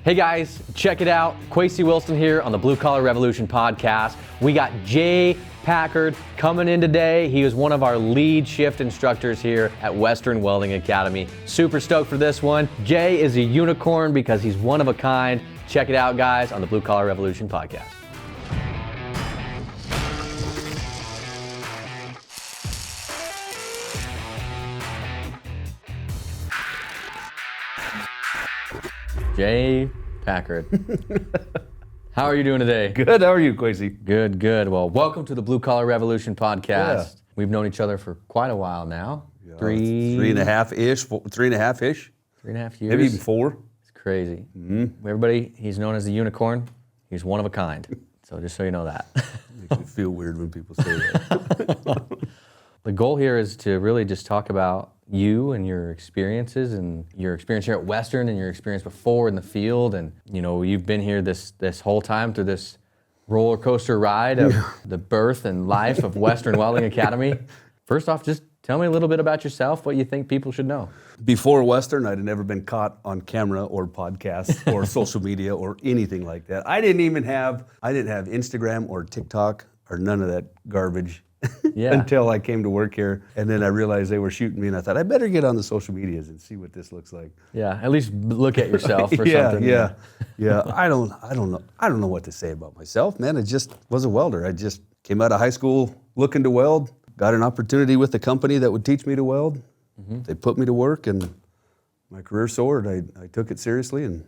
Hey guys, check it out. Quasey Wilson here on the Blue Collar Revolution podcast. We got James Packard coming in today. He was one of our lead shift instructors here at Western Welding Academy. Super stoked for this one. Jay is a unicorn because he's one of a kind. Check it out, guys, on the Blue Collar Revolution podcast. Jay Packard. How are you doing today? Good. How are you, Quasey? Good, good. Well, welcome to the Blue Collar Revolution podcast. Yeah. We've known each other for quite a while now. Yeah, three and a half-ish. 3.5 years. Maybe even 4. It's crazy. Mm-hmm. Everybody, he's known as the unicorn. He's one of a kind. So just so you know that. Makes me feel weird when people say that. The goal here is to really just talk about you and your experiences and your experience here at Western and your experience before in the field. And, you know, you've been here this whole time through this roller coaster ride of the birth and life of Western Welding Academy. First off, just tell me a little bit about yourself, what you think people should know. Before Western, I'd never been caught on camera or podcasts or social media or anything like that. I didn't have Instagram or TikTok or none of that garbage. Yeah. Until I came to work here, and then I realized they were shooting me, and I thought I better get on the social medias and see what this looks like. Yeah, at least look at yourself or something. Yeah. I don't know what to say about myself, man. I just was a welder. I just came out of high school looking to weld. Got an opportunity with a company that would teach me to weld. Mm-hmm. They put me to work, and my career soared. I took it seriously and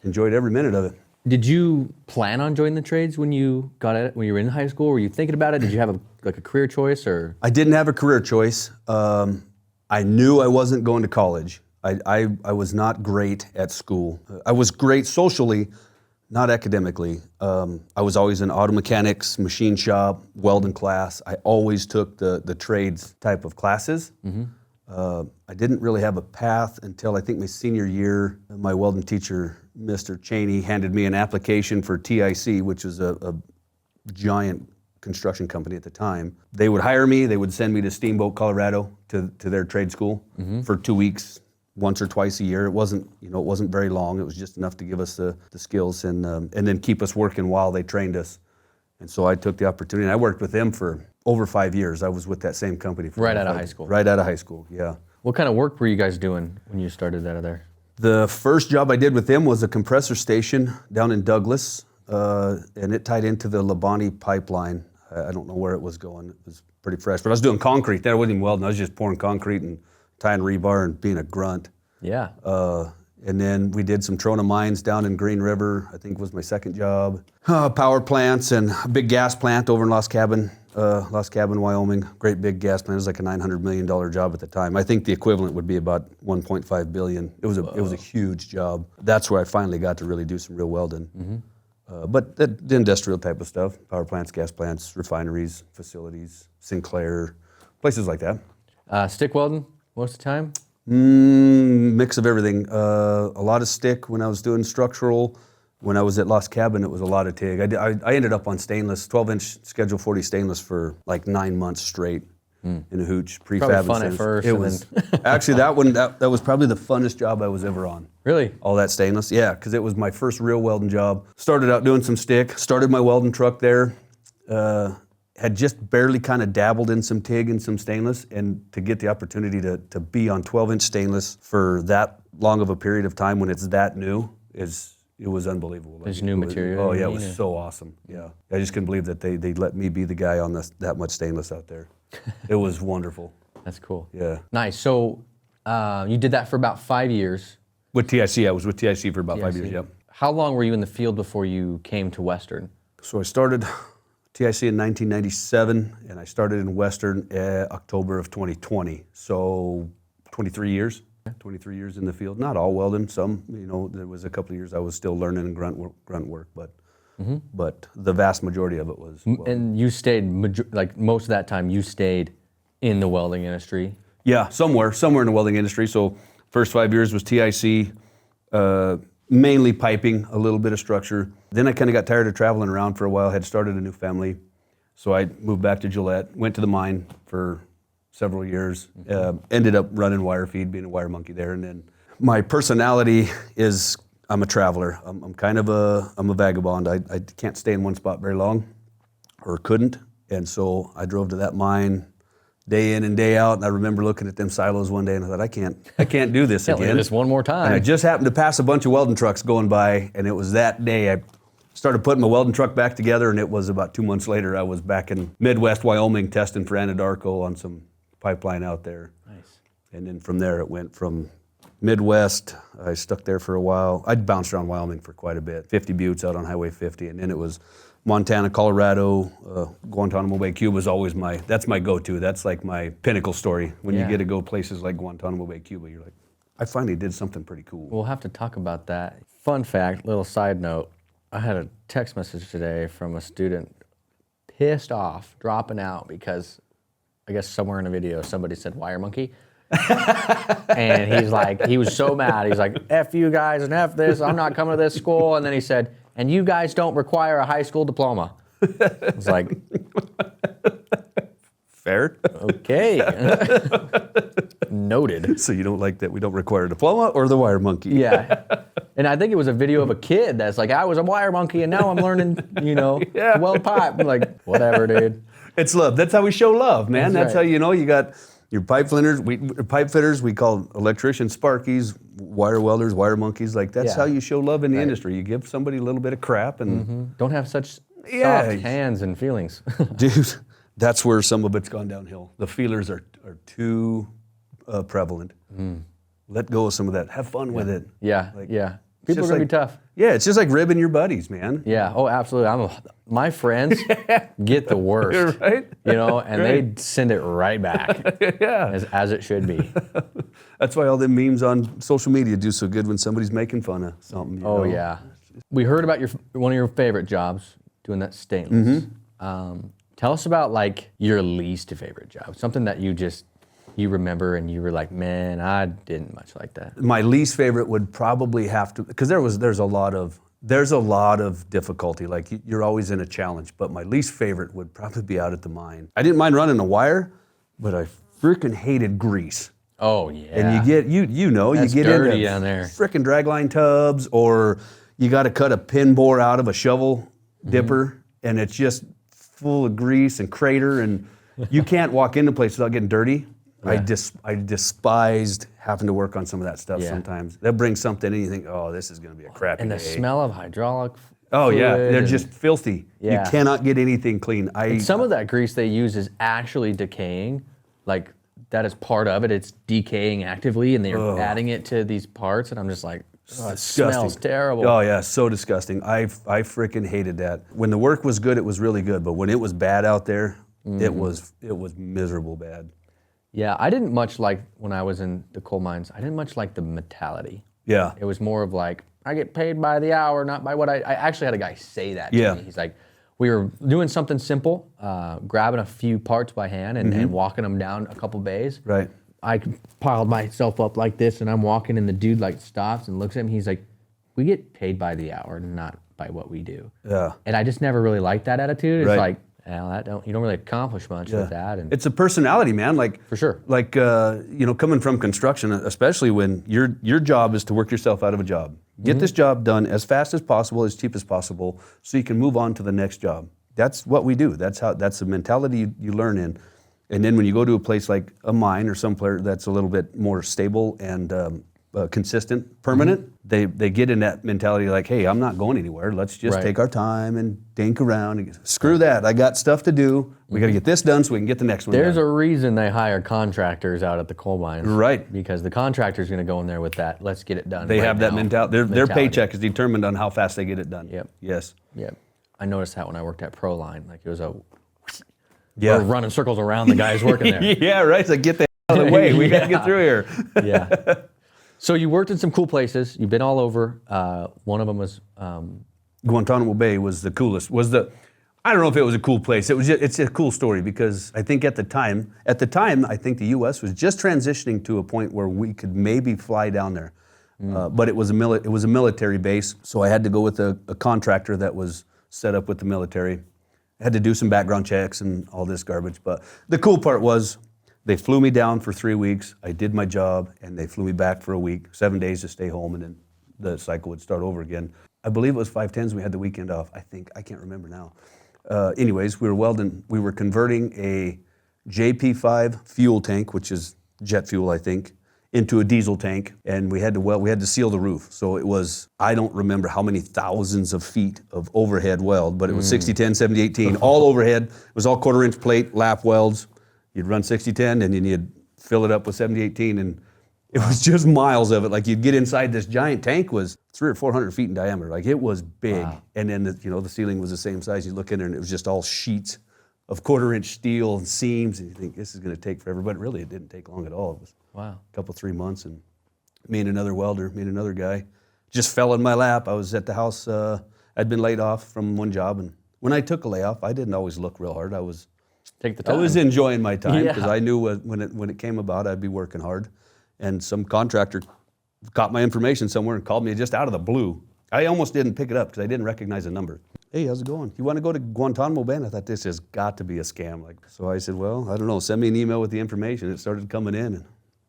enjoyed every minute of it. Did you plan on joining the trades when you got it? When you were in high school? Were you thinking about it? Did you have a career choice or? I didn't have a career choice. I knew I wasn't going to college. I was not great at school. I was great socially, not academically. I was always in auto mechanics, machine shop, welding class. I always took the trades type of classes. Mm-hmm. I didn't really have a path until I think my senior year. My welding teacher, Mr. Cheney, handed me an application for TIC, which was a giant construction company at the time. They would hire me. They would send me to Steamboat, Colorado, to their trade school for 2 weeks, once or twice a year. It wasn't very long. It was just enough to give us the skills and then keep us working while they trained us. And so I took the opportunity. And I worked with them for over 5 years. I was with that same company for right out of high school. Right out of high school, yeah. What kind of work were you guys doing when you started out of there? The first job I did with them was a compressor station down in Douglas, and it tied into the Labonte pipeline. I don't know where it was going. It was pretty fresh. But I was doing concrete there. I wasn't even welding. I was just pouring concrete and tying rebar and being a grunt. Yeah. And then we did some Trona mines down in Green River, I think was my second job. Power plants and a big gas plant over in Lost Cabin, Wyoming. Great big gas plant. It was like a $900 million job at the time. I think the equivalent would be about $1.5 billion. It was a huge job. That's where I finally got to really do some real welding. Mm-hmm. But the industrial type of stuff, power plants, gas plants, refineries, facilities, Sinclair, places like that. Stick welding most of the time? Mix of everything. A lot of stick when I was doing structural. When I was at Lost Cabin, it was a lot of TIG. I ended up on stainless, 12-inch Schedule 40 stainless for like 9 months straight in a hooch, prefab. Probably fun at first. It was actually that was probably the funnest job I was ever on. Really? All that stainless, yeah, because it was my first real welding job. Started out doing some stick. Started my welding truck there. Had just barely kind of dabbled in some TIG and some stainless, and to get the opportunity to be on 12-inch stainless for that long of a period of time when it's that new it was unbelievable. It's new material. Oh yeah, it was so awesome. Yeah, I just couldn't believe that they let me be the guy on that much stainless out there. It was wonderful. That's cool. Yeah. Nice. So you did that for about 5 years. With TIC, I was with TIC for about 5 years. Yep. How long were you in the field before you came to Western? So I started TIC in 1997, and I started in Western October of 2020. So 23 years. 23 years in the field. Not all welding. Some, there was a couple of years I was still learning and grunt work, but the vast majority of it was welding. And you stayed, most of that time, you stayed in the welding industry? Yeah, somewhere in the welding industry. So first 5 years was TIC, mainly piping, a little bit of structure. Then I kind of got tired of traveling around for a while, had started a new family. So I moved back to Gillette, went to the mine for several years, ended up running wire feed, being a wire monkey there. And then my personality is I'm a traveler. I'm kind of I'm a vagabond. I can't stay in one spot very long, or couldn't. And so I drove to that mine day in and day out. And I remember looking at them silos one day and I thought, I can't do this Can't again. do this one more time. And I just happened to pass a bunch of welding trucks going by, and it was that day I started putting my welding truck back together, and it was about 2 months later I was back in Midwest Wyoming testing for Anadarko on some pipeline out there. Nice. And then from there it went from Midwest, I stuck there for a while. I'd bounced around Wyoming for quite a bit, 50 buttes out on Highway 50, and then it was Montana, Colorado, Guantanamo Bay, Cuba is always that's my go-to. That's like my pinnacle story. When you get to go places like Guantanamo Bay, Cuba, you're like, I finally did something pretty cool. We'll have to talk about that. Fun fact, little side note, I had a text message today from a student pissed off, dropping out because I guess somewhere in a video somebody said wire monkey. And he's like, he was so mad. He's like, F you guys and F this, I'm not coming to this school. And then he said, and you guys don't require a high school diploma. I was like, fair. Okay. Noted. So you don't like that we don't require a diploma or the wire monkey? Yeah. And I think it was a video of a kid that's like, I was a wire monkey and now I'm learning, Yeah. weld pipe. I'm like, whatever, dude. It's love. That's how we show love, man. That's right. how you got your pipe fitters, we call electricians sparkies, wire welders, wire monkeys. Like that's how you show love in the industry. You give somebody a little bit of crap and Don't have such soft hands and feelings. dude, that's where some of it's gone downhill. The feelers are too prevalent. Let go of some of that. Have fun with it. Yeah, Like, yeah. People are just gonna like- be tough. Yeah, it's just like ribbing your buddies, man. Yeah. Oh, absolutely. My friends get the worst, Right? and they send it right back, as it should be. That's why all them memes on social media do so good when somebody's making fun of something. you Oh know? yeah. We heard about one of your favorite jobs, doing that stainless. Tell us about like your least favorite job, something that you remember and you were like, man, I didn't much like that. My least favorite would probably have to, because there's a lot of difficulty. Like you're always in a challenge. But my least favorite would probably be out at the mine. I didn't mind running a wire, but I freaking hated grease. Oh yeah. And you get you That's get dirty into down there. freaking dragline tubs, or you got to cut a pin bore out of a shovel dipper, and it's just full of grease and crater, and you can't walk into places without getting dirty. Yeah. I despised having to work on some of that stuff Yeah. sometimes. They'll bring something and you think, oh, this is going to be a crappy And the day. smell of hydraulic Oh yeah, fluid they're and- just filthy. Yeah. You cannot get anything clean. Some of that grease they use is actually decaying. Like that is part of it. It's decaying actively, and they're adding it to these parts. And I'm just like, oh, it smells terrible. Oh yeah, so disgusting. I freaking hated that. When the work was good, it was really good. But when it was bad out there, it was miserable bad. Yeah, I didn't much like when I was in the coal mines. I didn't much like the mentality. Yeah. It was more of like, I get paid by the hour, not by what I actually had a guy say that to Yeah. me. He's like, we were doing something simple, grabbing a few parts by hand and walking them down a couple bays. Right. I piled myself up like this and I'm walking and the dude like stops and looks at me. He's like, we get paid by the hour, not by what we do. Yeah. And I just never really liked that attitude. It's Right. like, well, you don't really accomplish much with that. And It's a personality, man. Like For sure. Like coming from construction, especially when your job is to work yourself out of a job. Get this job done as fast as possible, as cheap as possible, so you can move on to the next job. That's what we do. That's the mentality you learn in. And then when you go to a place like a mine or somewhere that's a little bit more stable and consistent, permanent, they get in that mentality like, hey, I'm not going anywhere. Let's just Right. take our time and dink around. And screw that. I got stuff to do. We got to get this done so we can get the next one there's done. a reason they hire contractors out at the coal mines. Right. Because the contractor's going to go in there with that, let's get it done. They right have that now mentality. Their paycheck is determined on how fast they get it done. Yep. Yes. Yeah. I noticed that when I worked at Proline. Like it was Yeah. we're running circles around the guys working there. Yeah, right. It's like, get the hell out of the way. We got to get through here. Yeah. So you worked in some cool places. You've been all over. One of them was Guantanamo Bay was the coolest. I don't know if it was a cool place. It's a cool story because I think at the time, I think the U.S. was just transitioning to a point where we could maybe fly down there. But it was a military base, so I had to go with a contractor that was set up with the military. I had to do some background checks and all this garbage. But the cool part was they flew me down for 3 weeks. I did my job, and they flew me back for a week, 7 days to stay home, and then the cycle would start over again. I believe it was 510s. We had the weekend off. I can't remember now. Anyways, we were welding. We were converting a JP5 fuel tank, which is jet fuel, I think, into a diesel tank, and we had to seal the roof. So it was, I don't remember how many thousands of feet of overhead weld, but it was 60-10, 70-18, all overhead. It was all 1/4 inch plate, lap welds. You'd run 60-10 and then you'd fill it up with 70-18, and it was just miles of it. Like you'd get inside this giant tank was 300 or 400 feet in diameter. Like it was big. Wow. And then the ceiling was the same size. You look in there and it was just all sheets of 1/4 inch steel and seams, and you think this is going to take forever, but really it didn't take long at all. It was a couple, 3 months, and me and another welder, me and another guy, just fell in my lap. I was at the house. I'd been laid off from one job, and when I took a layoff, I didn't always look real hard. I was enjoying my time because I knew when it came about, I'd be working hard. And some contractor got my information somewhere and called me just out of the blue. I almost didn't pick it up because I didn't recognize the number. Hey, how's it going? You want to go to Guantanamo Bay? And I thought, this has got to be a scam. So I said, well, I don't know, send me an email with the information. It started coming in and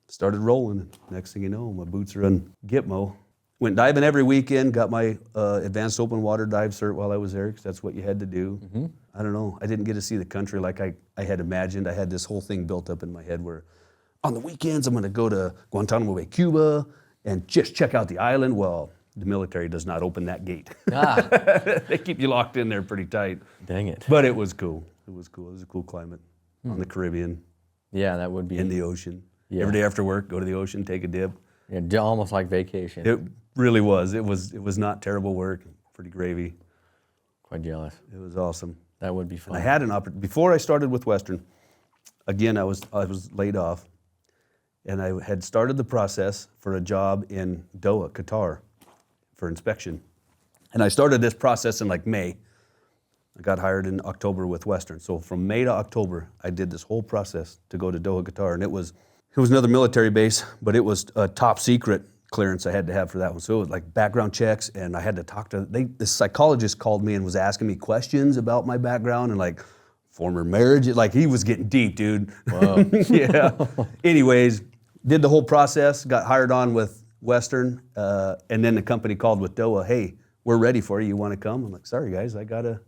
started rolling. And next thing you know, my boots are on Gitmo. Went diving every weekend, got my advanced open water dive cert while I was there because that's what you had to do. Mm-hmm. I don't know, I didn't get to see the country like I had imagined. I had this whole thing built up in my head where on the weekends I'm going to go to Guantanamo Bay, Cuba, and just check out the island. Well, the military does not open that gate. They keep you locked in there pretty tight. Dang it. But it was cool. It was cool. It was a cool climate on the Caribbean. Yeah, that would be. In the ocean. Yeah. Every day after work, go to the ocean, take a dip. Yeah, almost like vacation. It really was. It was not terrible work. Pretty gravy. Quite jealous. It was awesome. That would be fun. And I had an opportunity. Before I started with Western, again, I was laid off. And I had started the process for a job in Doha, Qatar, for inspection. And I started this process in like May. I got hired in October with Western. So from May to October, I did this whole process to go to Doha, Qatar. And it was another military base, but it was a top secret clearance I had to have for that one. So it was like background checks, and I had to talk to, the psychologist called me and was asking me questions about my background and like former marriage. Like he was getting deep, dude. Wow. Yeah. Anyways, did the whole process, got hired on with Western, and then the company called with Doha, hey, we're ready for you. You want to come? I'm like, sorry guys, I got a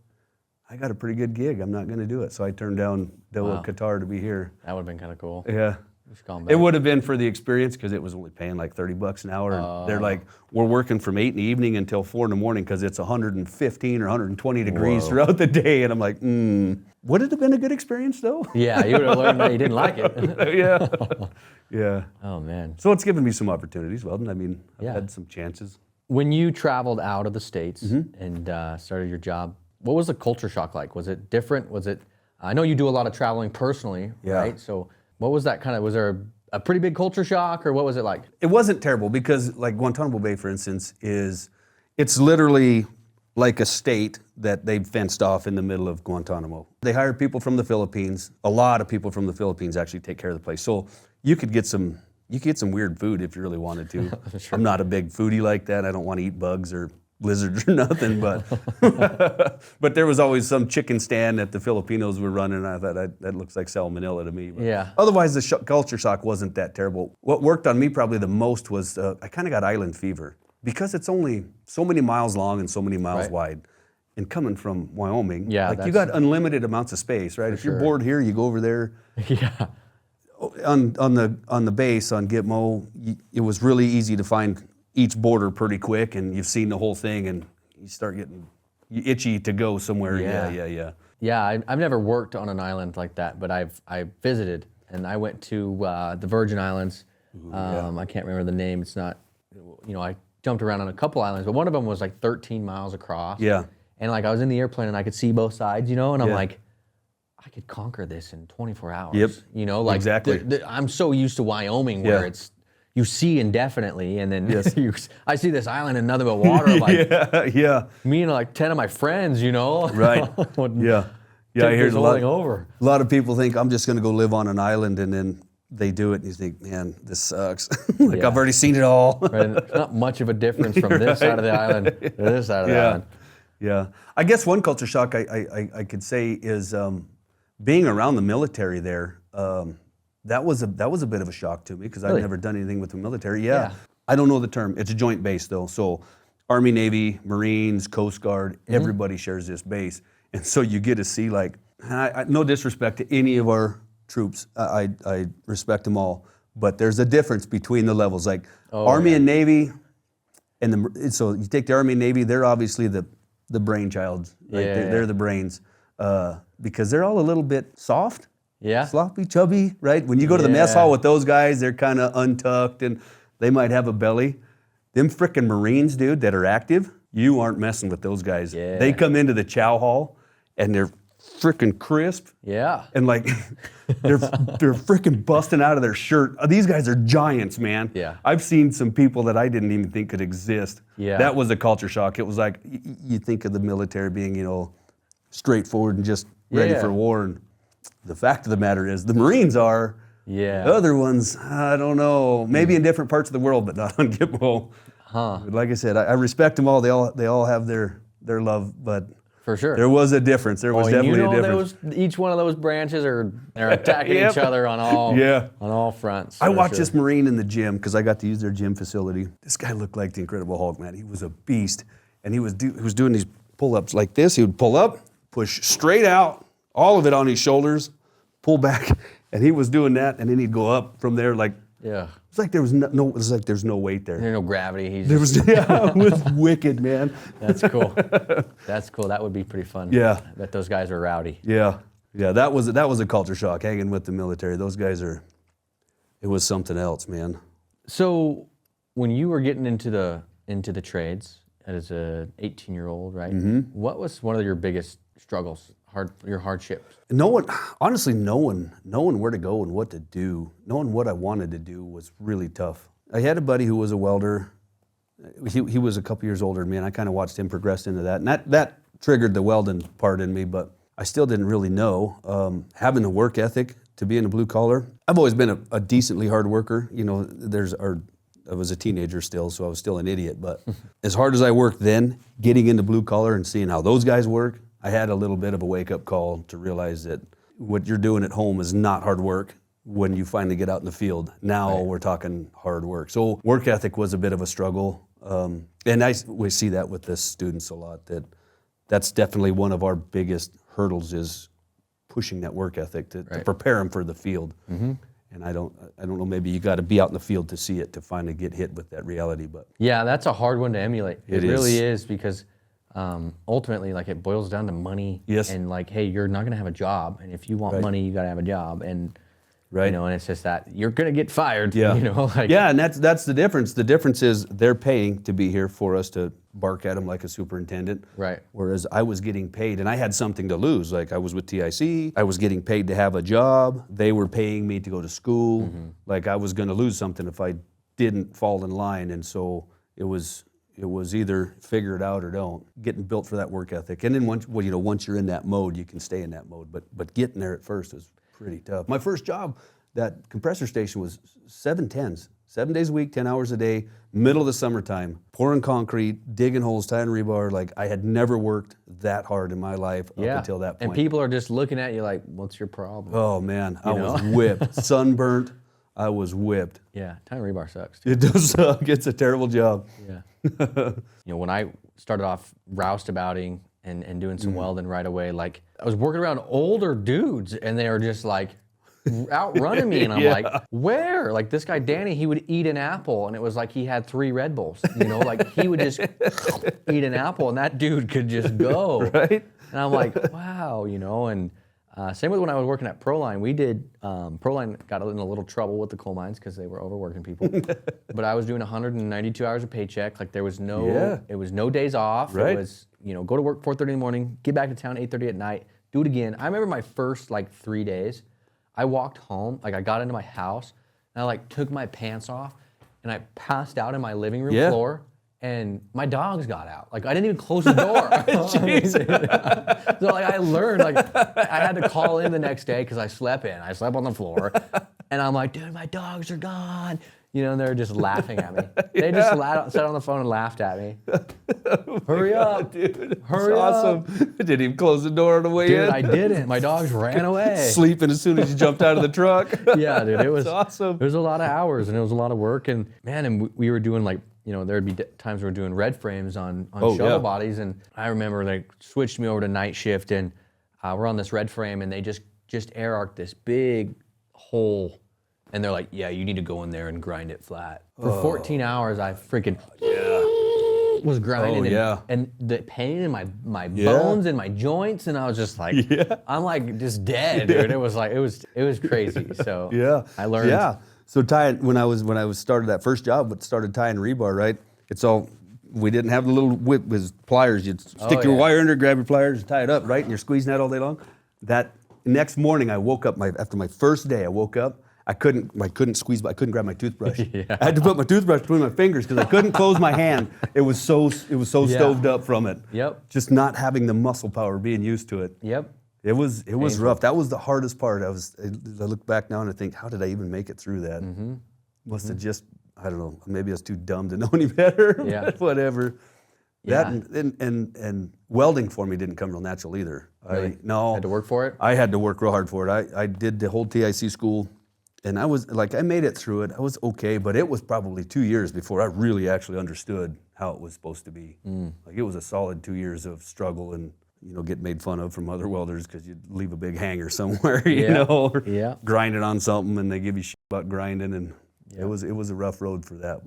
pretty good gig. I'm not going to do it. So I turned down Doha, Qatar to be here. That would have been kind of cool. Yeah. It would have been for the experience because it was only paying like $30 an hour. And they're like, we're working from 8 in the evening until 4 in the morning because it's 115 or 120 degrees throughout the day. And I'm like, would it have been a good experience though? Yeah, you would have learned that you didn't like it. Yeah. Yeah. Oh man. So it's given me some opportunities, Weldon. I mean, I've had some chances. When you traveled out of the States and started your job, what was the culture shock like? Was it different? I know you do a lot of traveling personally, right? So what was that kind of, was there a pretty big culture shock or what was it like? It wasn't terrible because like Guantanamo Bay, for instance, it's literally like a state that they've fenced off in the middle of Guantanamo. They hire people from the Philippines. A lot of people from the Philippines actually take care of the place. So you could get some weird food if you really wanted to. Sure. I'm not a big foodie like that. I don't want to eat bugs or lizards or nothing, but but there was always some chicken stand that the Filipinos were running, and I thought that looks like salmonella to me. But yeah. Otherwise, the culture shock wasn't that terrible. What worked on me probably the most was I kind of got island fever because it's only so many miles long and so many miles wide. And coming from Wyoming, you got unlimited amounts of space, right? If you're bored here, you go over there. Yeah. On the base on Gitmo, it was really easy to find each border pretty quick, and you've seen the whole thing, and you start getting itchy to go somewhere. Yeah. Yeah, I've never worked on an island like that, but I've visited, and I went to the Virgin Islands. I can't remember the name. It's not, I jumped around on a couple islands, but one of them was like 13 miles across. Yeah. And like I was in the airplane and I could see both sides, and I'm like, I could conquer this in 24 hours. Yep. Exactly. I'm so used to Wyoming where it's, you see indefinitely, and then I see this island and nothing but water. Like, me and like 10 of my friends, Right. Yeah. I hear a lot of people think I'm just going to go live on an island, and then they do it, and you think, man, this sucks. I've already seen it all. Right. There's not much of a difference from this side of the island to this side of the island. Yeah. I guess one culture shock I could say is being around the military there. That was a bit of a shock to me because I've never done anything with the military. Yeah. I don't know the term. It's a joint base though. So Army, Navy, Marines, Coast Guard, everybody shares this base. And so you get to see like, no disrespect to any of our troops. I respect them all. But there's a difference between the levels. Like Army and Navy, so you take the Army and Navy, they're obviously the brainchild. Right? They're the brains. Because they're all a little bit soft. Yeah. Sloppy, chubby, right? When you go to the mess hall with those guys, they're kind of untucked and they might have a belly. Them frickin' Marines, dude, that are active, you aren't messing with those guys. Yeah. They come into the chow hall and they're frickin' crisp. Yeah. And like, they're frickin' busting out of their shirt. These guys are giants, man. Yeah. I've seen some people that I didn't even think could exist. Yeah. That was a culture shock. It was like, you think of the military being, straightforward and just ready for war. And the fact of the matter is, the Marines are. Yeah. The other ones, I don't know. Maybe in different parts of the world, but not on Gitmo. Huh. But like I said, I respect them all. They all have their love, but For sure. there was a difference. There was definitely a difference. Each one of those branches they're attacking each other on all fronts. I watched this Marine in the gym because I got to use their gym facility. This guy looked like the Incredible Hulk, man. He was a beast, and he was doing these pull-ups like this. He would pull up, push straight out, all of it on his shoulders, pull back, and he was doing that, and then he'd go up from there like. Yeah. It's like there's no weight there. There's no gravity. It was wicked, man. That's cool. That's cool. That would be pretty fun. Yeah. I bet those guys are rowdy. Yeah. That was a culture shock hanging with the military. Those guys it was something else, man. So when you were getting into the trades as a 18-year-old, right? Mm-hmm. What was one of your biggest struggles, your hardships? Honestly, knowing where to go and what to do, knowing what I wanted to do was really tough. I had a buddy who was a welder. He was a couple years older than me, and I kind of watched him progress into that. And that triggered the welding part in me, but I still didn't really know. Having the work ethic to be in a blue collar. I've always been a decently hard worker. I was a teenager still, so I was still an idiot. But as hard as I worked then, getting into blue collar and seeing how those guys work, I had a little bit of a wake-up call to realize that what you're doing at home is not hard work when you finally get out in the field. Now we're talking hard work. So work ethic was a bit of a struggle. And we see that with the students a lot, that's definitely one of our biggest hurdles is pushing that work ethic to prepare them for the field. Mm-hmm. And I don't know, maybe you got to be out in the field to see it, to finally get hit with that reality. But yeah, that's a hard one to emulate. It is. Really is, because ultimately, like, it boils down to money. Yes. And like, hey, you're not gonna have a job, and if you want money, you gotta have a job, and and it's just that you're gonna get fired. Yeah. And that's the difference. The difference is they're paying to be here for us to bark at them like a superintendent. Right. Whereas I was getting paid, and I had something to lose. Like, I was with TIC, I was getting paid to have a job. They were paying me to go to school. Mm-hmm. Like, I was going to lose something if I didn't fall in line, and so it was either figure it out or don't. Getting built for that work ethic, and then once you're in that mode, you can stay in that mode. But getting there at first was pretty tough. My first job, that compressor station, was 7/10s, 7 days a week, 10 hours a day, middle of the summertime, pouring concrete, digging holes, tying rebar. Like, I had never worked that hard in my life up until that point. And people are just looking at you like, what's your problem? Oh man, I was whipped, sunburnt. I was whipped. Yeah, tying rebar sucks too. It does suck. It's a terrible job. Yeah. When I started off roustabouting and doing some welding right away, like, I was working around older dudes, and they were just like outrunning me, and I'm like, where? Like, this guy Danny, he would eat an apple, and it was like he had 3 Red Bulls. Like, he would just eat an apple, and that dude could just go. Right. And I'm like, wow, and same with when I was working at Proline. We did, Proline got in a little trouble with the coal mines because they were overworking people. But I was doing 192 hours of paycheck. Like, there was it was no days off. Right. It was, go to work 4:30 in the morning, get back to town 8:30 at night, do it again. I remember my first 3 days, I walked home, I got into my house, and I took my pants off, and I passed out in my living room floor. And my dogs got out. I didn't even close the door. So I learned, I had to call in the next day because I slept on the floor. And I'm like, dude, my dogs are gone. You know, and they're just laughing at me. They just sat on the phone and laughed at me. Hurry up, dude. Hurry awesome. up. Did he close the door on the way in? Dude, I didn't. My dogs ran away. Sleeping as soon as you jumped out of the truck. Yeah, dude, it was awesome. It was a lot of hours and it was a lot of work. And man, and we were doing like, you know, there'd be times we were doing red frames on shuttle bodies. And I remember they switched me over to night shift and we're on this red frame and they just air arc this big hole. And they're like, yeah, you need to go in there and grind it flat. For 14 hours, I freaking was grinding. And the pain in my bones and my joints, and I was just like, I'm like just dead, dude. It was like, it was crazy. So I learned. Yeah. So tying, when I was started that first job, but started tying rebar, right? It's all, we didn't have the little whip with pliers. You'd stick your wire under, grab your pliers, and tie it up, right? And you're squeezing that all day long. That next morning, I woke up, after my first day, I woke up, I couldn't grab my toothbrush. I had to put my toothbrush between my fingers because I couldn't close my hand. It was so stoved up from it. Yep. Just not having the muscle power, being used to it. Yep. It was rough. That was the hardest part. I look back now and I think, how did I even make it through that? Must have just, I don't know, maybe I was too dumb to know any better. Yeah. But whatever. Yeah. That and welding for me didn't come real natural either. Really? No. Had to work for it? I had to work real hard for it. I did the whole TIC school. And I was like, I made it through it. I was okay, but it was probably 2 years before I really actually understood how it was supposed to be. Like it was a solid 2 years of struggle and, you know, get made fun of from other welders because you'd leave a big hanger somewhere, you know, or grinding on something and they give you shit about grinding. And it was a rough road for that,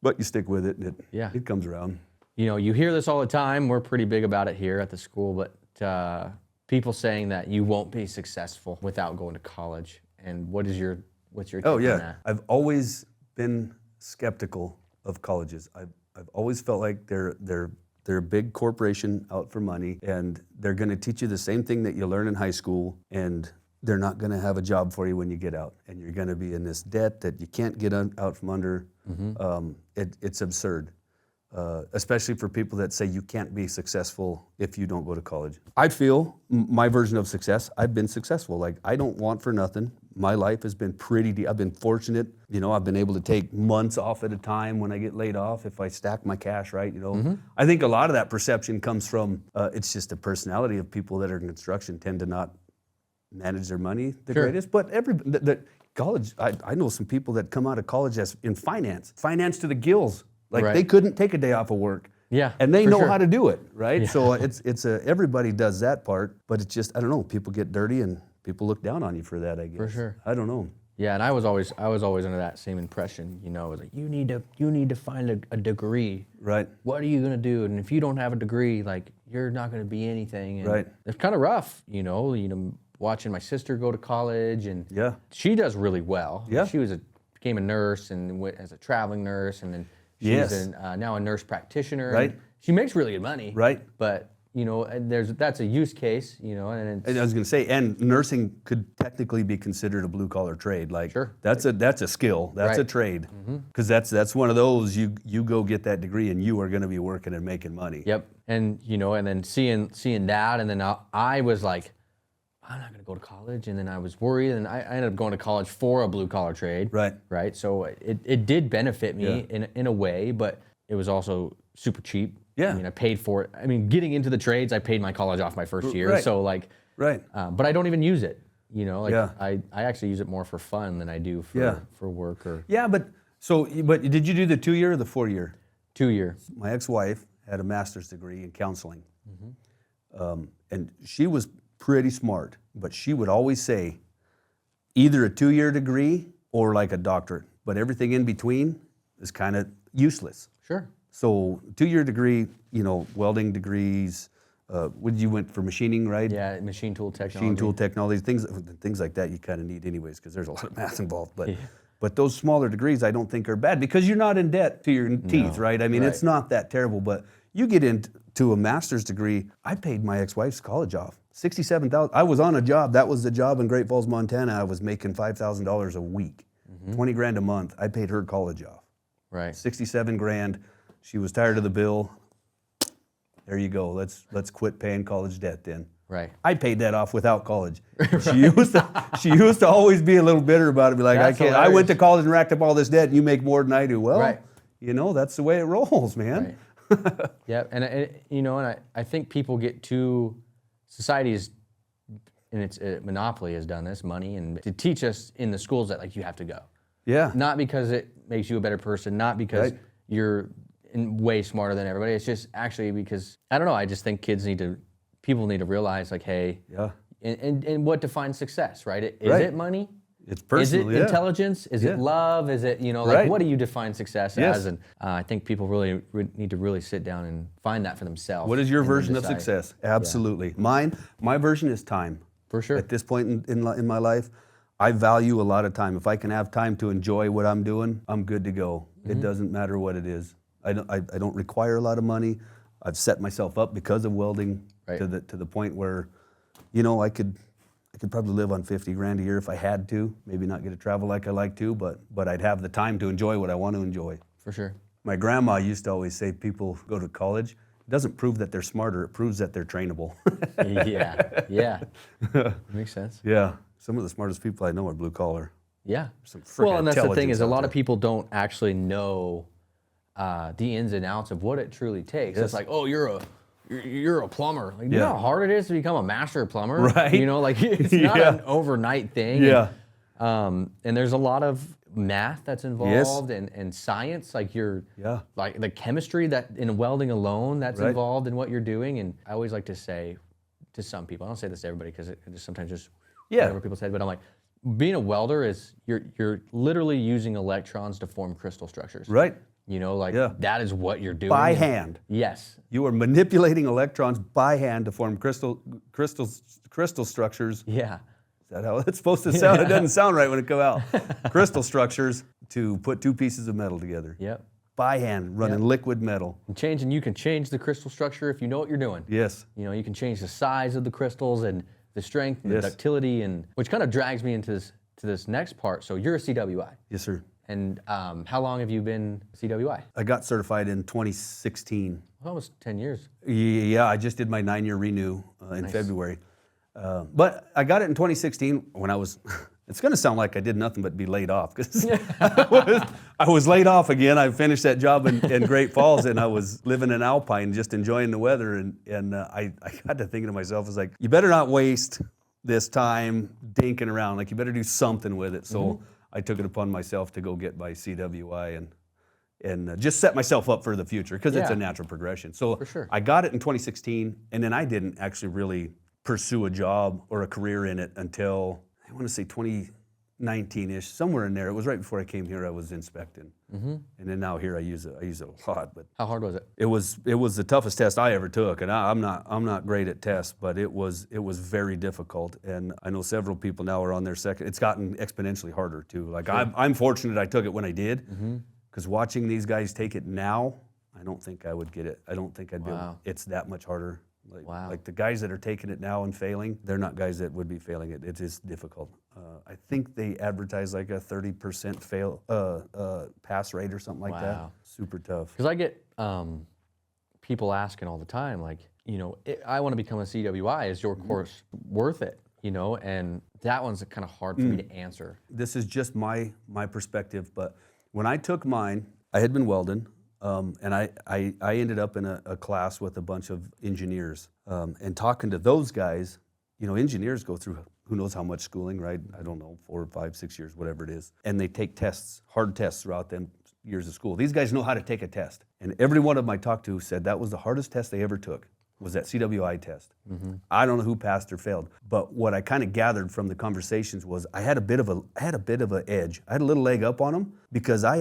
but you stick with it and it comes around. You know, you hear this all the time. We're pretty big about it here at the school, but people saying that you won't be successful without going to college. And what's your take on that? I've always been skeptical of colleges. I've always felt like they're a big corporation out for money, and they're going to teach you the same thing that you learn in high school, and they're not going to have a job for you when you get out, and you're going to be in this debt that you can't get out from under. It's absurd. Especially for people that say you can't be successful if you don't go to college. I feel my version of success, I've been successful. Like, I don't want for nothing. My life has been I've been fortunate. You know, I've been able to take months off at a time when I get laid off if I stack my cash right, you know. I think a lot of that perception comes from, it's just the personality of people that are in construction tend to not manage their money the greatest. But college, I know some people that come out of college as in finance to the gills. Like they couldn't take a day off of work. Yeah. And they know how to do it, right? Yeah. So everybody does that part, but it's just, I don't know, people get dirty and people look down on you for that, I guess. For sure. I don't know. Yeah, and I was always under that same impression, you know, it was like you need to find a degree. Right. What are you gonna do? And if you don't have a degree, like you're not gonna be anything. And it's kind of rough, you know, watching my sister go to college and she does really well. Yeah. She became a nurse and went as a traveling nurse and then she's now a nurse practitioner. Right. She makes really good money. Right. But, you know, that's a use case, you know. And I was going to say, and nursing could technically be considered a blue-collar trade. Like, that's a skill. That's a trade. Because that's one of those, you go get that degree and you are going to be working and making money. Yep. And, you know, and then seeing that, and then I was like, I'm not going to go to college. And then I was worried, and I ended up going to college for a blue-collar trade. Right. Right. So it did benefit me in a way, but it was also super cheap. Yeah. I mean, I paid for it. I mean, getting into the trades, I paid my college off my first year. Right. So like, but I don't even use it. You know, like I actually use it more for fun than I do for work or. Yeah, but did you do the 2 year or the 4 year? 2 year. My ex-wife had a master's degree in counseling, and she was pretty smart, but she would always say either a 2 year degree or like a doctorate, but everything in between is kind of useless. Sure. So 2 year degree, you know, welding degrees, you went for machining, right? Yeah, machine tool technology. Machine tool technology, things like that you kind of need anyways because there's a lot of math involved. But those smaller degrees I don't think are bad because you're not in debt to your teeth, right? I mean, it's not that terrible, but you get into a master's degree, I paid my ex-wife's college off. $67,000. I was on a job. That was the job in Great Falls, Montana. I was making $5,000 a week, 20 grand a month. I paid her college off. Right. 67 grand. She was tired of the bill. There you go. Let's quit paying college debt then. Right. I paid that off without college. She used to always be a little bitter about it. Be like, That's I went to hilarious. college and racked up all this debt, and you make more than I do. Well, Right. that's the way it rolls, man. Right. Yeah, and I think people get too, society's, and it's monopoly has done this, money, and to teach us in the schools that like you have to go. Yeah. Not because it makes you a better person, not because Right. you're way smarter than everybody. It's just actually because, I don't know, I just think people need to realize like, hey, Yeah. and what defines success, right? Is Right. it money? It's personal. Is it yeah. intelligence? Is Yeah. it love? Is it, like Right. what do you define success Yes. as? And I think people really need to really sit down and find that for themselves. What is your and then version of decide. success? Absolutely. My version is time. For sure. At this point in my life, I value a lot of time. If I can have time to enjoy what I'm doing, I'm good to go. It doesn't matter what it is. I don't require a lot of money. I've set myself up because of welding Right. to the point where, I could probably live on 50 grand a year if I had to. Maybe not get to travel like I like to, but I'd have the time to enjoy what I want to enjoy. For sure. My grandma used to always say people go to college. It doesn't prove that they're smarter, it proves that they're trainable. Yeah. Makes sense. Yeah. Some of the smartest people I know are blue collar. Yeah. Some freaking Well, and that's the thing intelligence is a out lot there. of people don't actually know the ins and outs of what it truly takes. Yes. It's like, oh, you're a plumber. Like, you know Yeah. how hard it is to become a master plumber? Right. Like it's not Yeah. an overnight thing. Yeah. And there's a lot of math that's involved and science, like Yeah. like the chemistry that in welding alone that's Right. involved in what you're doing. And I always like to say to some people, I don't say this to everybody because it just sometimes just Yeah. whatever people say, but I'm like, being a welder is you're literally using electrons to form crystal structures. Right. Yeah. That is what you're doing. By And- hand. Yes. You are manipulating electrons by hand to form crystal structures. Yeah. Is that how it's supposed to sound? It doesn't sound right when it come out. Crystal structures to put two pieces of metal together. Yep. By hand, running liquid metal. And you can change the crystal structure if you know what you're doing. Yes. You can change the size of the crystals and the strength and Yes. the ductility, and which kind of drags me into this next part. So you're a CWI. Yes, sir. And how long have you been CWI? I got certified in 2016. Almost 10 years. Yeah, I just did my 9-year renew in February. But I got it in 2016 when I was, it's going to sound like I did nothing but be laid off because I was laid off again. I finished that job in Great Falls and I was living in Alpine just enjoying the weather. And I got to thinking to myself, I was like, you better not waste this time dinking around. Like you better do something with it. So I took it upon myself to go get my CWI and just set myself up for the future because it's a Yeah. natural progression. So For sure. I got it in 2016, and then I didn't actually really pursue a job or a career in it until I want to say 2019-ish, somewhere in there. It was right before I came here. I was inspecting, and then now here I use it a lot. But How hard was it? it was the toughest test I ever took, and I'm not great at tests, but it was very difficult. And I know several people now are on their second. It's gotten exponentially harder too. Like I'm fortunate I took it when I did, because watching these guys take it now, I don't think I would get it. I don't think I'd be. Wow. It's that much harder. Wow. Like the guys that are taking it now and failing, they're not guys that would be failing it. It is difficult. I think they advertise like a 30% fail pass rate or something like that. Wow. Super tough. Because I get people asking all the time, like, I want to become a CWI. Is your course worth it? And that one's kind of hard for me to answer. This is just my perspective, but when I took mine, I had been welding, and I ended up in a class with a bunch of engineers, and talking to those guys, engineers go through who knows how much schooling, right? I don't know, 4 or 5, 6 years, whatever it is, and they take tests, hard tests throughout them years of school. These guys know how to take a test, and every one of them I talked to said that was the hardest test they ever took. Was that CWI test. I don't know who passed or failed, but what I kind of gathered from the conversations was I had a bit of an edge. I had a little leg up on them because I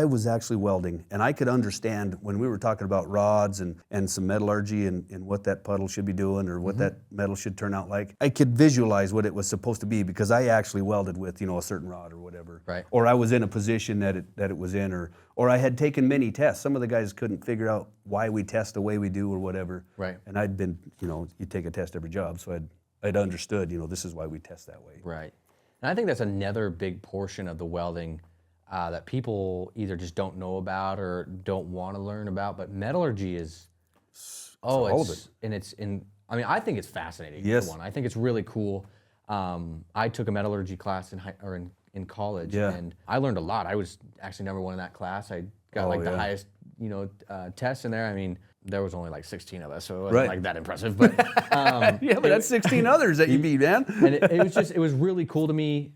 was actually welding, and I could understand when we were talking about rods and some metallurgy and what that puddle should be doing or what that metal should turn out like. I could visualize what it was supposed to be because I actually welded with a certain rod or whatever. Right. Or I was in a position that it was in, or I had taken many tests. Some of the guys couldn't figure out why we test the way we do or whatever. Right. And I'd been, you take a test every job, so I'd understood, this is why we test that way. Right. And I think that's another big portion of the welding that people either just don't know about or don't want to learn about. But metallurgy is, all of it. and it's in I mean, I think it's fascinating. Yes. For one, I think it's really cool. I took a metallurgy class in college, Yeah. and I learned a lot. I was actually number one in that class. I got like the highest, test in there. I mean, there was only like 16 of us, so it wasn't like that impressive. But Yeah, but that's 16 others that you beat, man. and it was really cool to me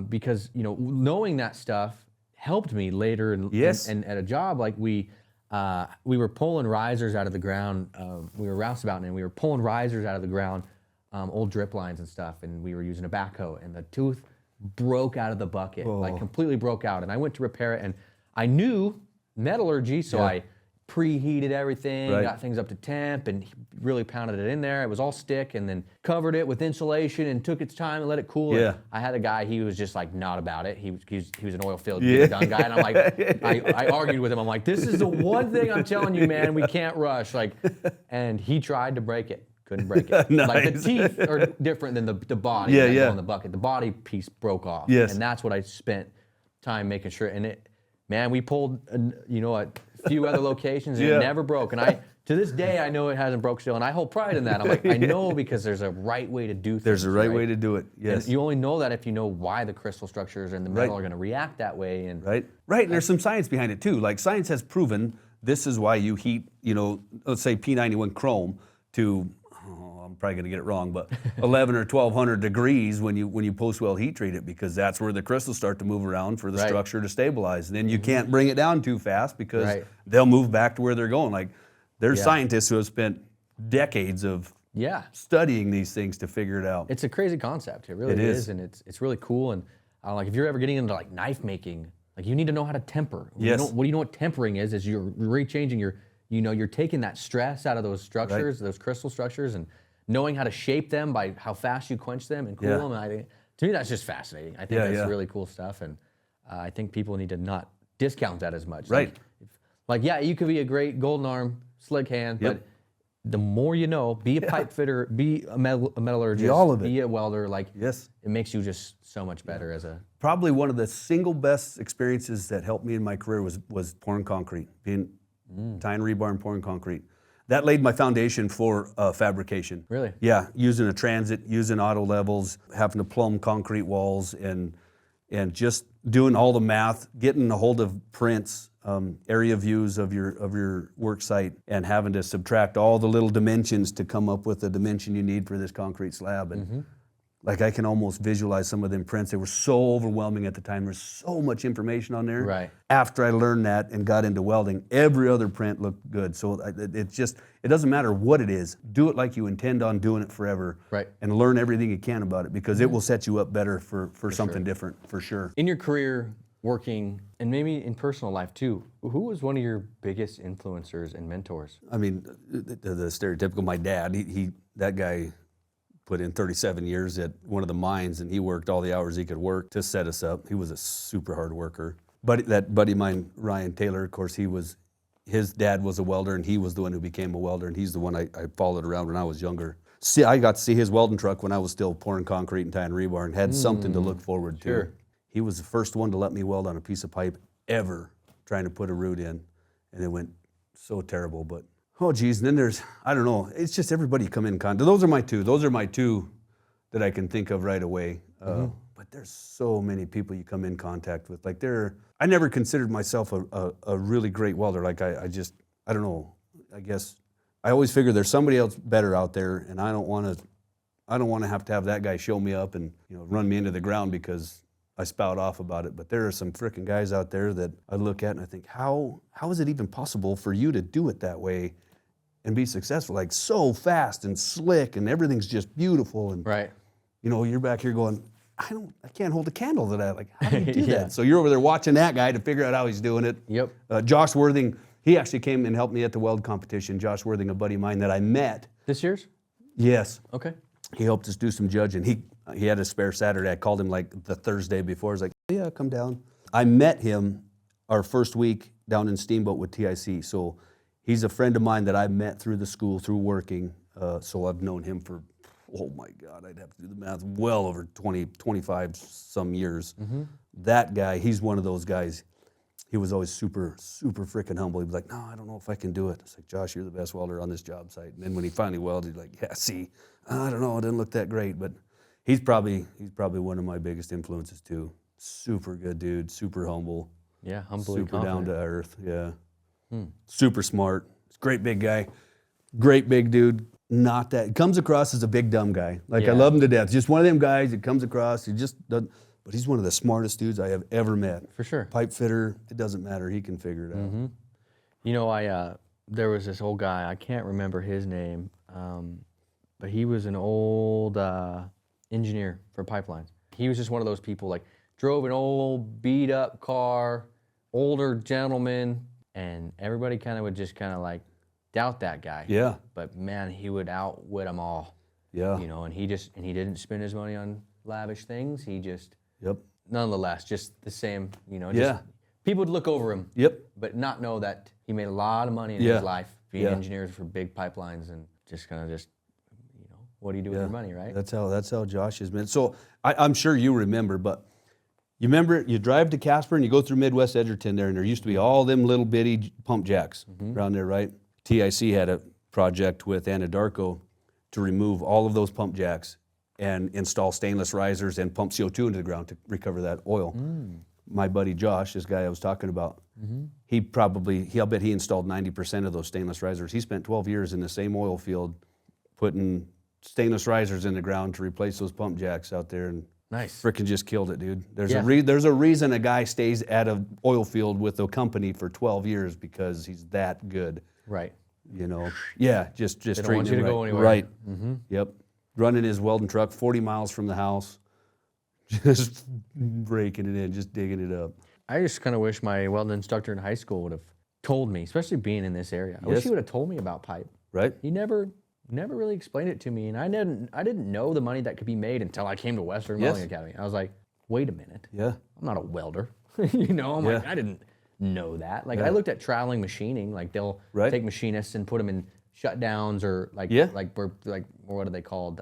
because knowing that stuff helped me later and at a job. Like we were pulling risers out of the ground. We were roustabouting and we were pulling risers out of the ground, old drip lines and stuff, and we were using a backhoe, and the tooth broke out of the bucket, like completely broke out. And I went to repair it, and I knew metallurgy, so I preheated everything, got things up to temp, and really pounded it in there. It was all stick, and then covered it with insulation and took its time and let it cool. Yeah. And I had a guy, he was just like not about it. He was an oil field done guy, and I'm like, I argued with him. I'm like, this is the one thing I'm telling you, man, we can't rush. Like, and he tried to break it. Couldn't break it. Nice. Like the teeth are different than the body on the bucket. The body piece broke off. Yes. And that's what I spent time making sure. And we pulled a few other locations and it never broke. And to this day, I know it hasn't broke still. And I hold pride in that. I'm like, I know because there's a right way to do things. There's a right way to do it, yes. And you only know that if you know why the crystal structures and the metal are going to react that way. And Right. And there's some science behind it too. Like science has proven this is why you heat, let's say P91 chrome to, I'm probably going to get it wrong, but 11 or 1200 degrees when you post-weld heat treat it, because that's where the crystals start to move around for the structure to stabilize. And then you can't bring it down too fast because they'll move back to where they're going. Like there's scientists who have spent decades of studying these things to figure it out. It's a crazy concept. It really is, and it's really cool. And like if you're ever getting into like knife making, like you need to know how to temper. Yes. What do you know what tempering is? Is you're rechanging you're taking that stress out of those structures, those crystal structures, and knowing how to shape them by how fast you quench them and cool them. And to me, that's just fascinating. I think that's really cool stuff, and I think people need to not discount that as much. Right. Like you could be a great golden arm, slick hand, but the more you know, be a pipe fitter, be a metallurgist, Be all of it. be a welder. Like Yes. it makes you just so much better as a. Probably one of the single best experiences that helped me in my career was pouring concrete, tying rebar and pouring concrete. That laid my foundation for fabrication. Really? Yeah, using a transit, using auto levels, having to plumb concrete walls, and just doing all the math, getting a hold of prints, area views of your work site, and having to subtract all the little dimensions to come up with the dimension you need for this concrete slab. And like I can almost visualize some of them prints. They were so overwhelming at the time. There's so much information on there. Right. After I learned that and got into welding, every other print looked good. So it doesn't matter what it is. Do it like you intend on doing it forever. Right. And learn everything you can about it, because it will set you up better for something different, for sure. In your career, working, and maybe in personal life too, who was one of your biggest influencers and mentors? I mean, the stereotypical, my dad, that guy put in 37 years at one of the mines, and he worked all the hours he could work to set us up. He was a super hard worker. But that buddy of mine, Ryan Taylor, of course, his dad was a welder, and he was the one who became a welder, and he's the one I followed around when I was younger. See, I got to see his welding truck when I was still pouring concrete and tying rebar, and had something to look forward to. Sure. He was the first one to let me weld on a piece of pipe ever, trying to put a root in, and it went so terrible. But oh geez, and then there's, I don't know, it's just everybody you come in contact. Those are my two that I can think of right away. But there's so many people you come in contact with. Like I never considered myself a really great welder. Like I don't know, I guess I always figure there's somebody else better out there, and I don't want to have that guy show me up and run me into the ground because I spout off about it. But there are some frickin' guys out there that I look at and I think, how is it even possible for you to do it that way and be successful? Like so fast and slick, and everything's just beautiful. And you're back here going, I can't hold a candle to that. Like, how do you do that? So you're over there watching that guy to figure out how he's doing it. Yep. Josh Worthing, he actually came and helped me at the weld competition. Josh Worthing, a buddy of mine that I met. This year's? Yes. Okay. He helped us do some judging. He had a spare Saturday. I called him like the Thursday before. I was like, yeah, come down. I met him our first week down in Steamboat with TIC. So he's a friend of mine that I met through the school, through working. So I've known him for, oh my God, I'd have to do the math, well over 20, 25 some years. That guy, he's one of those guys. he was always super, super freaking humble. He'd be like, no, I don't know if I can do it. It's like, Josh, you're the best welder on this job site. And then when he finally welded, he's like, yeah, see, I don't know, it didn't look that great. But he's probably one of my biggest influences too. Super good dude, super humble. Yeah, humbly super down confident. to earth. Yeah. Super smart. Great big guy. Great big dude. Not that, comes across as a big dumb guy. Like I Yeah. love him to death. Just one of them guys that comes across, he just doesn't, but he's one of the smartest dudes I have ever met. For sure. Pipe fitter, it doesn't matter. He can figure it out. You know, there was this old guy, I can't remember his name, but he was an old engineer for pipelines. He was just one of those people, like, drove an old beat up car, older gentleman, and everybody would just like doubt that guy. Yeah. But man, he would outwit them all. Yeah. You know, and he didn't spend his money on lavish things. He just, Yep. nonetheless, just the same, you know, Yeah. just, people would look over him, Yep. but not know that he made a lot of money in Yeah. his life being Yeah. engineers for big pipelines and just, you know, what do you do with your money, right? That's how Josh has been. So I'm sure you remember, but you remember you drive to Casper and you go through Midwest Edgerton there, and there used to be all them little bitty pump jacks around there, right? TIC had a project with Anadarko to remove all of those pump jacks and install stainless risers and pump CO2 into the ground to recover that oil. My buddy Josh, this guy I was talking about, I'll bet he installed 90% of those stainless risers. He spent 12 years in the same oil field putting stainless risers in the ground to replace those pump jacks out there, and Nice. frickin' just killed it, dude. There's Yeah. there's a reason a guy stays at an oil field with a company for 12 years, because he's that good. Right. You know, yeah, just They don't treating want you it to right. go anywhere. Right. Yep. Running his welding truck 40 miles from the house, just breaking it in, just digging it up. I just kind of wish my welding instructor in high school would have told me, especially being in this area. I wish Yes. he would have told me about pipe. Right? He never really explained it to me, and I didn't know the money that could be made until I came to Western Yes. Welding Academy. I was like, wait a minute, Yeah. I'm not a welder. You know, I'm like, Yeah. I didn't know that. Like, Yeah. I looked at traveling machining, like they'll Right. take machinists and put them in shutdowns, or like, Yeah. what are they called?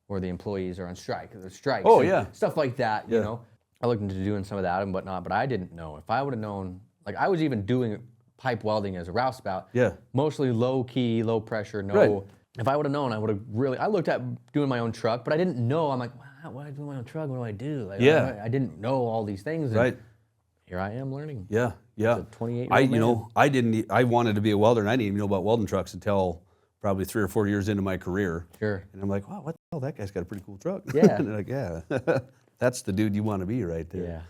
Where the employees are on strike, the strikes. Oh, and yeah. stuff like that. You Yeah. know, I looked into doing some of that and whatnot, but I didn't know. If I would have known, like I was even doing pipe welding as a roustabout. Yeah. Mostly low key, low pressure, no. Right. If I would have known, I would have really. I looked at doing my own truck, but I didn't know. I'm like, wow, why do I do my own truck? What do I do? Like, Yeah. I didn't know all these things. And Right. here I am learning. Yeah. Yeah. As a 28-year-old man. I wanted to be a welder, and I didn't even know about welding trucks until probably 3 or 4 years into my career. Sure. And I'm like, wow, what the hell? That guy's got a pretty cool truck. Yeah. And they're like, yeah, that's the dude you want to be right there. Yeah.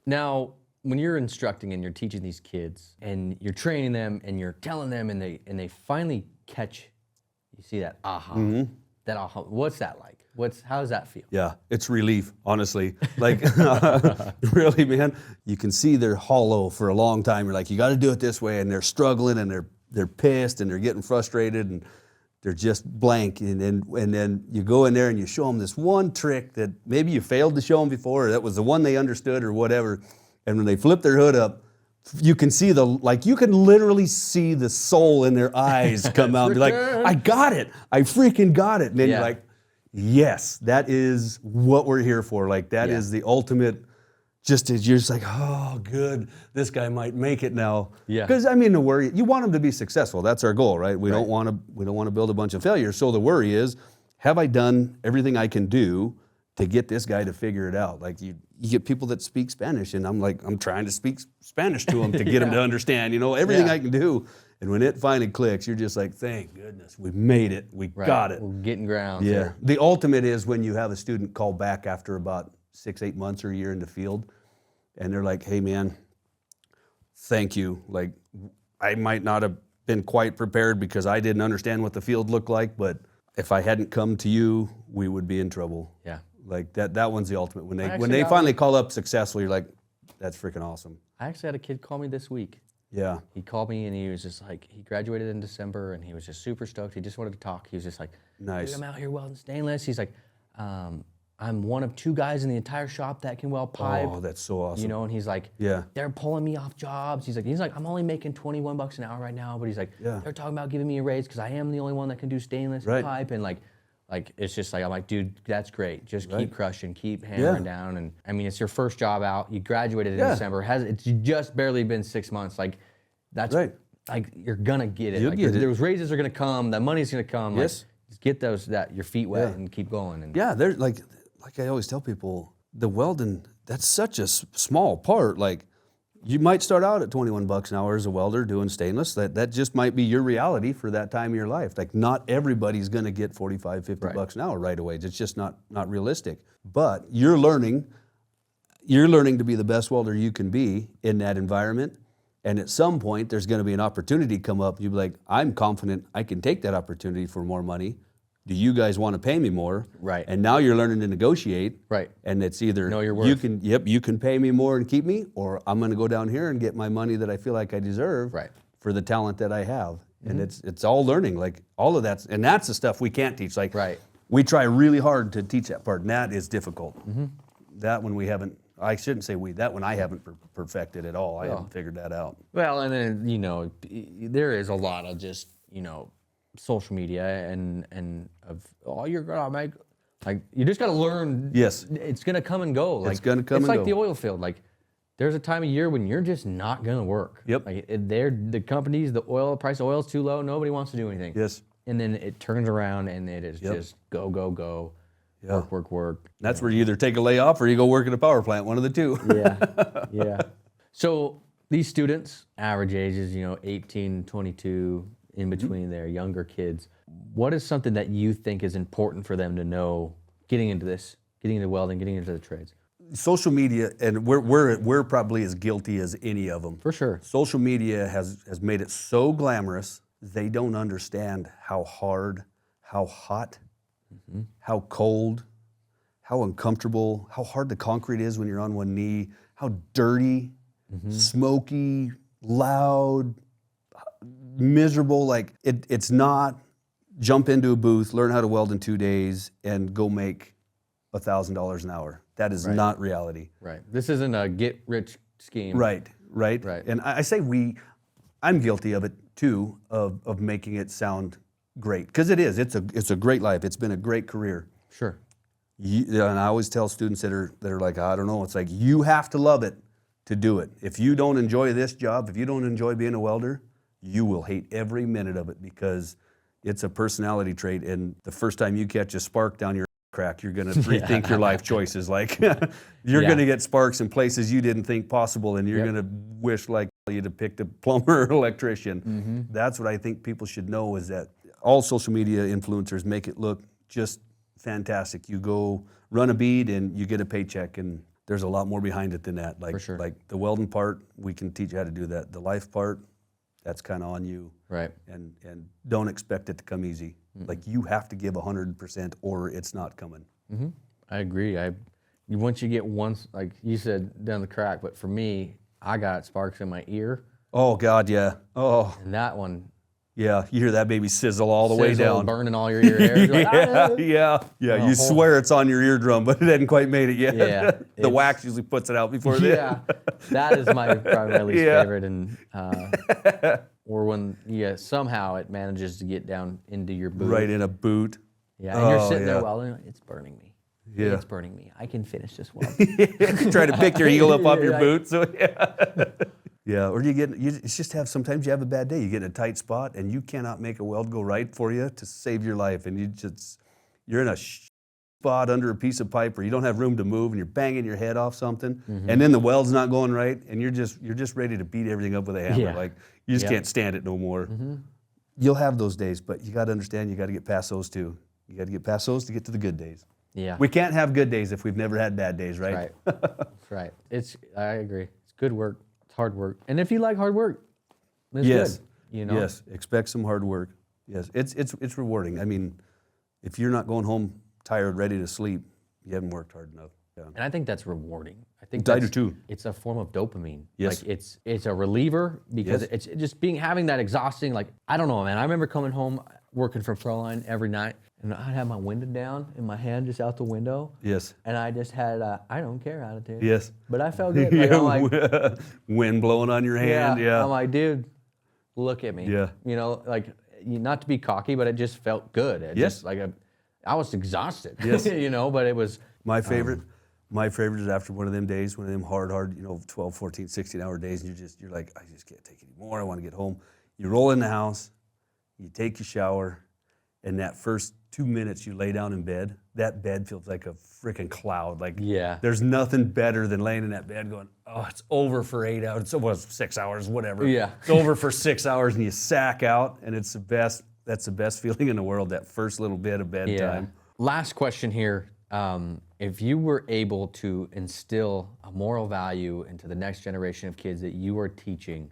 Now, when you're instructing and you're teaching these kids and you're training them and you're telling them and they finally catch, you see that aha, that aha. What's that like? How does that feel? Yeah, it's relief, honestly. Like, really, man, you can see they're hollow for a long time. You're like, you got to do it this way, and they're struggling, and they're pissed, and they're getting frustrated, and they're just blank. And then you go in there and you show them this one trick that maybe you failed to show them before, or that was the one they understood, or whatever. And when they flip their hood up, you can see you can literally see the soul in their eyes come out and be like, I got it. I freaking got it. And then Yeah. you're like, yes, that is what we're here for. Like, that Yeah. is the ultimate, you're just like, oh, good, this guy might make it now. Yeah. Because, I mean, the worry, you want him to be successful. That's our goal, right? We don't want to build a bunch of failures. So the worry is, have I done everything I can do to get this guy to figure it out? Like, you get people that speak Spanish, and I'm trying to speak Spanish to them to get them to understand, everything Yeah. I can do. And when it finally clicks, you're just like, thank goodness, we made it. We got it. We're getting ground. Yeah. Here. The ultimate is when you have a student call back after about 6-8 months or a year in the field, and they're like, hey, man, thank you. Like, I might not have been quite prepared because I didn't understand what the field looked like, but if I hadn't come to you, we would be in trouble. Yeah. Like, that one's the ultimate. When actually they got finally call up successful, you're like, that's freaking awesome. I actually had a kid call me this week. Yeah. He called me and he was just like, he graduated in December and he was just super stoked. He just wanted to talk. He was just like, Nice. "Dude, I'm out here welding stainless." He's like, I'm one of 2 guys in the entire shop that can weld pipe. Oh, that's so awesome. And he's like, Yeah. they're pulling me off jobs. He's like, I'm only making $21 an hour right now, but he's like, Yeah. they're talking about giving me a raise because I am the only one that can do stainless Right. pipe. And like Like, it's just like, I'm like, dude, that's great. Just keep crushing, keep Yeah. hammering down. And I mean, it's your first job out. You graduated in Yeah. December. It's just barely been 6 months. Like, that's Right. like, you're gonna get it. You'll Like, get it. those raises are gonna come. The money's gonna come. Yes. Like, just get your feet wet Yeah. and keep going. And Yeah, they're like I always tell people, the welding, that's such a small part. Like, you might start out at 21 bucks an hour as a welder doing stainless. That just might be your reality for that time of your life. Like, not everybody's going to get 45, 50 bucks an hour right away. It's just not realistic. But you're learning to be the best welder you can be in that environment. And at some point, there's going to be an opportunity come up. You'll be like, I'm confident I can take that opportunity for more money. Do you guys want to pay me more? Right. And now you're learning to negotiate. Right. And it's either Know your worth. you can pay me more and keep me, or I'm going to go down here and get my money that I feel like I deserve Right. for the talent that I have. And it's all learning. Like, all of that's the stuff we can't teach. Like, we try really hard to teach that part, and that is difficult. That one we haven't. I shouldn't say that one I haven't perfected at all. I haven't figured that out. Well, and then, there is a lot of just, social media and of, oh, you're gonna make, like, you just gotta learn. Yes. It's gonna come and go. Like, It's gonna come it's and like go. the oil field. Like, there's a time of year when you're just not gonna work. Yep. Like, the companies, the price of oil is too low. Nobody wants to do anything. Yes. And then it turns around and it is just go, go, go. Yeah. Work. That's where you either take a layoff or you go work at a power plant, one of the two. Yeah. So these students, average ages, 18, 22, in between there, younger kids. What is something that you think is important for them to know getting into welding, getting into the trades? Social media, and we're probably as guilty as any of them. For sure. Social media has made it so glamorous, they don't understand how hard, how hot, how cold, how uncomfortable, how hard the concrete is when you're on one knee, how dirty, smoky, loud, miserable. Like, it's not jump into a booth, learn how to weld in 2 days, and go make $1,000 an hour. That is not reality. Right. This isn't a get rich scheme. Right. And I say I'm guilty of it too, of making it sound great, because it is. It's a great life. It's been a great career. Sure. And I always tell students that are like, I don't know. It's like, you have to love it to do it. If you don't enjoy this job, if you don't enjoy being a welder, you will hate every minute of it, because it's a personality trait. And the first time you catch a spark down your crack, you're going to rethink your life choices. Like, you're going to get sparks in places you didn't think possible, and you're going to wish like you'd have picked a plumber or electrician. That's what I think people should know, is that all social media influencers make it look just fantastic. You go run a bead and you get a paycheck, and there's a lot more behind it than that. Like, For sure. Like the welding part, we can teach you how to do that. The life part, that's kind of on you. Right. And don't expect it to come easy. Like, you have to give 100% or it's not coming. I agree. Once you get like you said, down the crack, but for me, I got sparks in my ear. Oh God, yeah. Oh And that one, yeah. You hear that baby sizzle all the way sizzle, down. burning all your ear hairs. You're like, Yeah. You swear it's on your eardrum, but it hadn't quite made it yet. Yeah, The wax usually puts it out before yeah, that is probably my least Yeah. favorite. And or when somehow it manages to get down into your boot. Right in a boot. Yeah, and you're sitting yeah. there welding. It's burning me. Yeah. It's burning me. I can finish this weld. Try to pick your heel up off your Right. boot. So yeah. Or sometimes you have a bad day. You get in a tight spot and you cannot make a weld go right for you to save your life, and you're in a spot under a piece of pipe where you don't have room to move, and you're banging your head off something, and then the weld's not going right, and you're just ready to beat everything up with a hammer. Yeah. Like, you just can't stand it no more. You'll have those days, but you got to understand, you got to get past those too. You got to get past those to get to the good days. Yeah. We can't have good days if we've never had bad days, right? Right. That's right. I agree. It's good work. It's hard work. And if you like hard work, it's Yes. good. Yes. Expect some hard work. Yes. It's rewarding. I mean, if you're not going home tired, ready to sleep, you haven't worked hard enough. Yeah. And I think that's rewarding. I think I do too. It's a form of dopamine. Yes. Like it's a reliever, because Yes. it's just having that exhausting, like, I don't know, man. I remember coming home working for Proline every night, and I'd have my window down and my hand just out the window. Yes. And I just had a I don't care attitude. Yes. But I felt good. Like, I'm like, Wind blowing on your hand. Yeah. I'm like, dude, look at me. Yeah. Like, not to be cocky, but it just felt good. It Yes. just, like, I was exhausted. Yes. You know, but it was My favorite is after one of them days, one of them hard, 12, 14, 16-hour days, and you're like, I just can't take it anymore. I want to get home. You roll in the house, you take your shower, and that first 2 minutes you lay down in bed, that bed feels like a freaking cloud. Like, Yeah. there's nothing better than laying in that bed going, oh, it's over for 8 hours. It was 6 hours, whatever. Yeah. It's over for 6 hours, and you sack out, and it's the best. That's the best feeling in the world, that first little bit of bedtime. Last question here. If you were able to instill a moral value into the next generation of kids that you are teaching,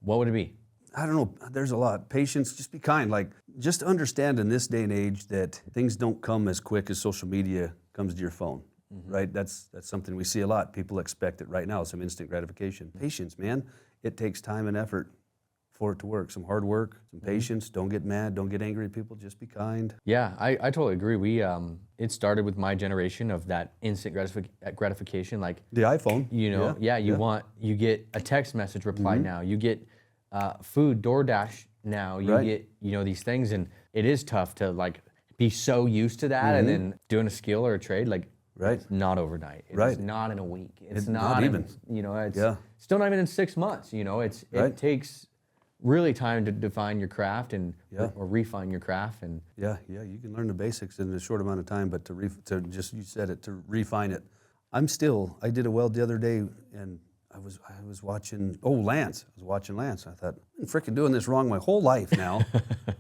what would it be? I don't know. There's a lot. Patience, just be kind. Like, just understand in this day and age that things don't come as quick as social media comes to your phone, right? That's something we see a lot. People expect it right now, some instant gratification. Patience, man. It takes time and effort for it to work. Some hard work, some patience. Don't get mad. Don't get angry at people. Just be kind. Yeah, I totally agree. It started with my generation of that instant gratification. Like, The iPhone. you get a text message reply now. You get food DoorDash now. You Right. get, these things, and it is tough to like be so used to that, and then doing a skill or a trade, like, Right. it's not overnight. It's Right. not in a week. It's not not even. It's Yeah. still not even in 6 months. It Right. takes really time to define your craft and Yeah. or refine your craft, and Yeah, you can learn the basics in a short amount of time, but you said it, to refine it. I did a weld the other day, and I was watching, Lance. I was watching Lance. I thought, I've been freaking doing this wrong my whole life now.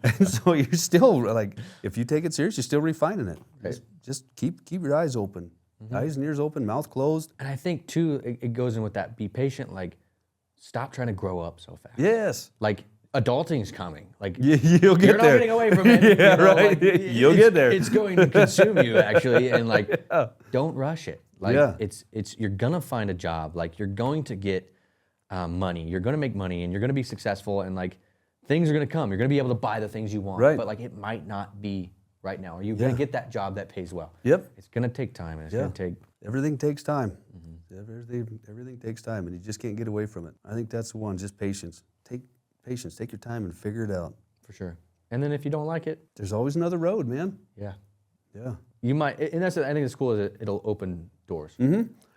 And so you're still, like, if you take it serious, you're still refining it. Right. Just keep your eyes open. Eyes and ears open, mouth closed. And I think too, it goes in with that. Be patient. Like, stop trying to grow up so fast. Yes. Like, adulting's coming. Like, You'll get you're not there. getting away from it. Yeah, right. You'll get there. It's going to consume you actually, and like, don't rush it. Like, Yeah. it's you're gonna find a job. Like, you're going to get money. You're gonna make money, and you're gonna be successful. And like, things are gonna come. You're gonna be able to buy the things you want. Right. But like, it might not be right now. Are you gonna get that job that pays well? Yep. It's gonna take time, and it's gonna take. Everything takes time. Everything takes time, and you just can't get away from it. I think that's the one, just patience. Take patience, take your time and figure it out. For sure. And then if you don't like it, There's always another road, man. yeah, Yeah. you might. And that's I think it's cool is it'll open doors.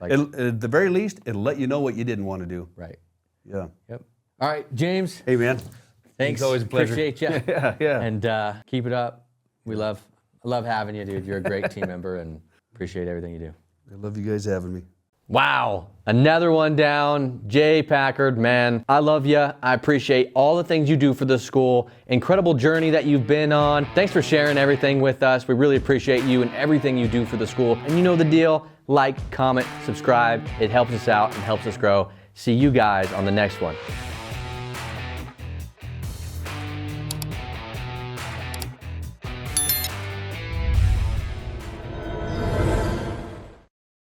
Like, At the very least, it'll let you know what you didn't want to do. right. Yeah. Yep. All right, James. Hey, man. Thanks. It's always a pleasure. Appreciate you. Yeah. And keep it up. I love having you, dude. You're a great team member, and appreciate everything you do. I love you guys having me. Wow, another one down. Jay Packard, man, I love you. I appreciate all the things you do for the school. Incredible journey that you've been on. Thanks for sharing everything with us. We really appreciate you and everything you do for the school. And you know the deal. Like, comment, subscribe. It helps us out and helps us grow. See you guys on the next one.